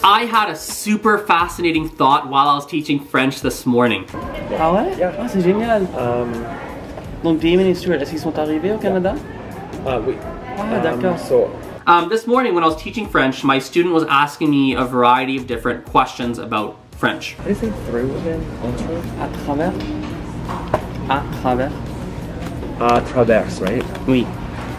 I had a super fascinating thought while I was teaching French this morning. Ah ouais? Ah, c'est génial. Donc, Damon et Stuart, est-ce qu'ils sont arrivés au Canada? Oui. Ah, d'accord. This morning when I was teaching French, my student was asking me a variety of different questions about French. How do you say through again? Entre? À travers? À travers? Traverse, right? Oui.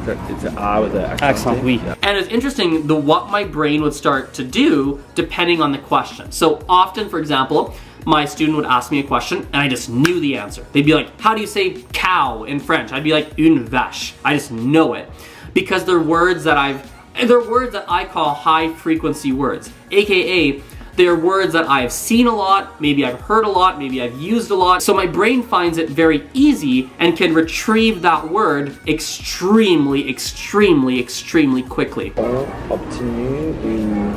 It's an A with an Accent, oui. And it's interesting what my brain would start to do depending on the question. So often, for example, my student would ask me a question and I just knew the answer. They'd be like, how do you say cow in French? I'd be like, une vache. I just know it. Because they're words that I call high frequency words, AKA they're words that I've seen a lot, maybe I've heard a lot, maybe I've used a lot. So my brain finds it very easy and can retrieve that word extremely, extremely, extremely quickly. Obtenu une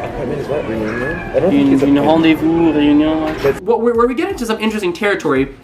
appointment is what? Réunion? I don't think it's Une rendezvous, réunion. Where we get into some interesting territory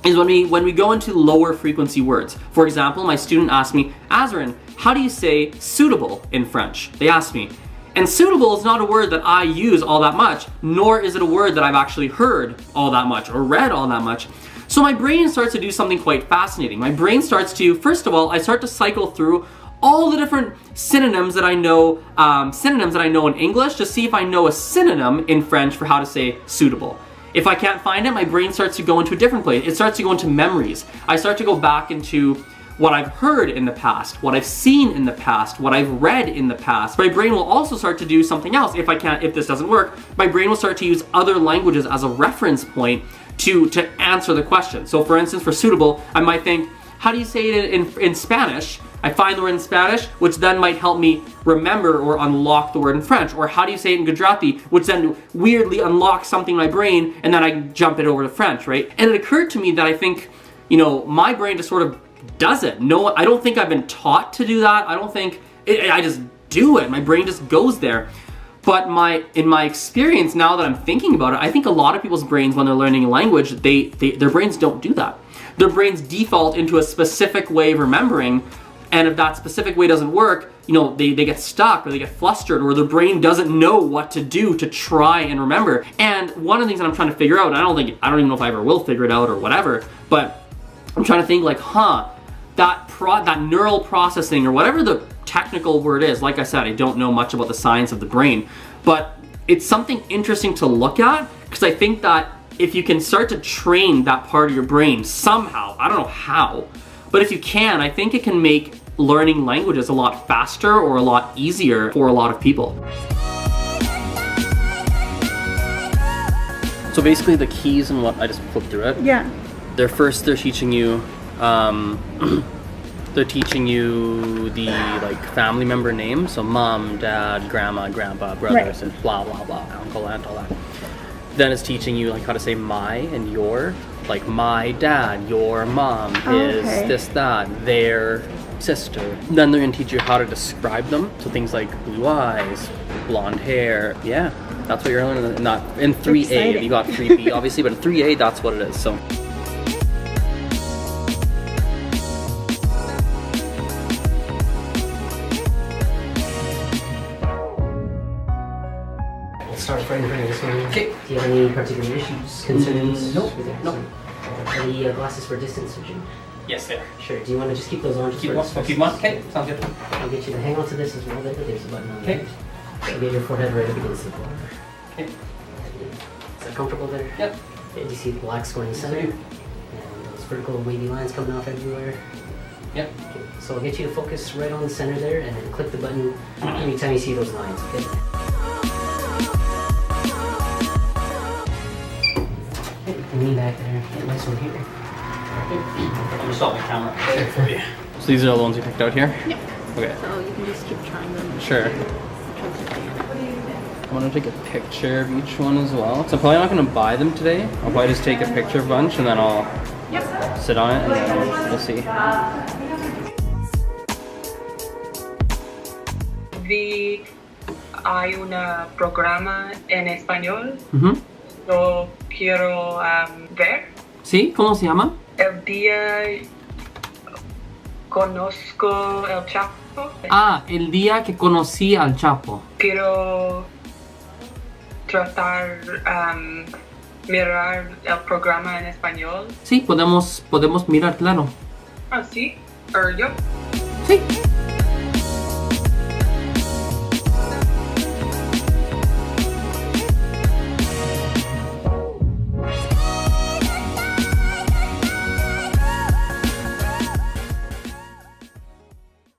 is when we go into lower frequency words. For example, my student asked me, Azren, how do you say suitable in French? They asked me. And suitable is not a word that I use all that much, nor is it a word that I've actually heard all that much or read all that much. So my brain starts to do something quite fascinating. My brain starts to, first of all, I start to cycle through all the different synonyms that I know in English to see if I know a synonym in French for how to say suitable. If I can't find it, my brain starts to go into a different place. It starts to go into memories. I start to go back into what I've heard in the past, what I've seen in the past, what I've read in the past. My brain will also start to do something else. If this doesn't work, my brain will start to use other languages as a reference point to answer the question. So for instance, for suitable, I might think, how do you say it in Spanish? I find the word in Spanish, which then might help me remember or unlock the word in French. Or how do you say it in Gujarati, which then weirdly unlocks something in my brain, and then I jump it over to French, right? And it occurred to me that I think, my brain just sort of does it. No, I don't think I've been taught to do that. I don't think, I just do it. My brain just goes there. But in my experience, now that I'm thinking about it, I think a lot of people's brains, when they're learning a language, their brains don't do that. Their brains default into a specific way of remembering, and if that specific way doesn't work, they get stuck or they get flustered, or their brain doesn't know what to do to try and remember. And one of the things that I'm trying to figure out, and I don't even know if I ever will figure it out or whatever, but I'm trying to think like, that neural processing or whatever the technical word is, like I said, I don't know much about the science of the brain, but it's something interesting to look at, because I think that if you can start to train that part of your brain somehow, I don't know how, but if you can, I think it can make learning languages a lot faster or a lot easier for a lot of people. So basically the keys and what, I just flipped through it. Yeah. They're teaching you they're teaching you the family member names, so mom, dad, grandma, grandpa, brothers, and blah blah blah, uncle, aunt, all that. Then it's teaching you how to say my and your, like my dad, your mom, his, this, that, their sister. Then they're gonna teach you how to describe them, so things like blue eyes, blonde hair. Yeah, that's what you're learning. Not in 3A, you got 3B obviously, but in 3A that's what it is. So. Start right in front of this one. Okay. Do you have any particular issues, concerns? Nope. No. Are the glasses for distance vision? Yes, they are. Sure. Do you want to just keep those on? Keep one. Keep one. Okay, sounds good. I'll get you to hang on to this as well. There's a button on there. So get your forehead right up against the floor. Okay. Is that comfortable there? Yep. Okay, do you see the black square in the center? And those vertical wavy lines coming off everywhere? Yep. Okay. So I'll get you to focus right on the center there, and then click the button anytime you see those lines. Okay. Lean back there. Get nice one here. I'm gonna stop my camera for you. So these are all the ones you picked out here? Yeah. Okay. So you can just keep trying them. Sure. I'm gonna take a picture of each one as well. So I'm probably not gonna buy them today. I'll probably just take a picture of a bunch and then I'll sit on it and then we'll see. Hay un programa en español. Lo quiero ver. ¿Sí? ¿Cómo se llama? El día conozco el Chapo. Ah, el día que conocí al Chapo. Quiero tratar mirar el programa en español. Sí, podemos mirar, claro. Ah, sí. ¿O yo? Sí.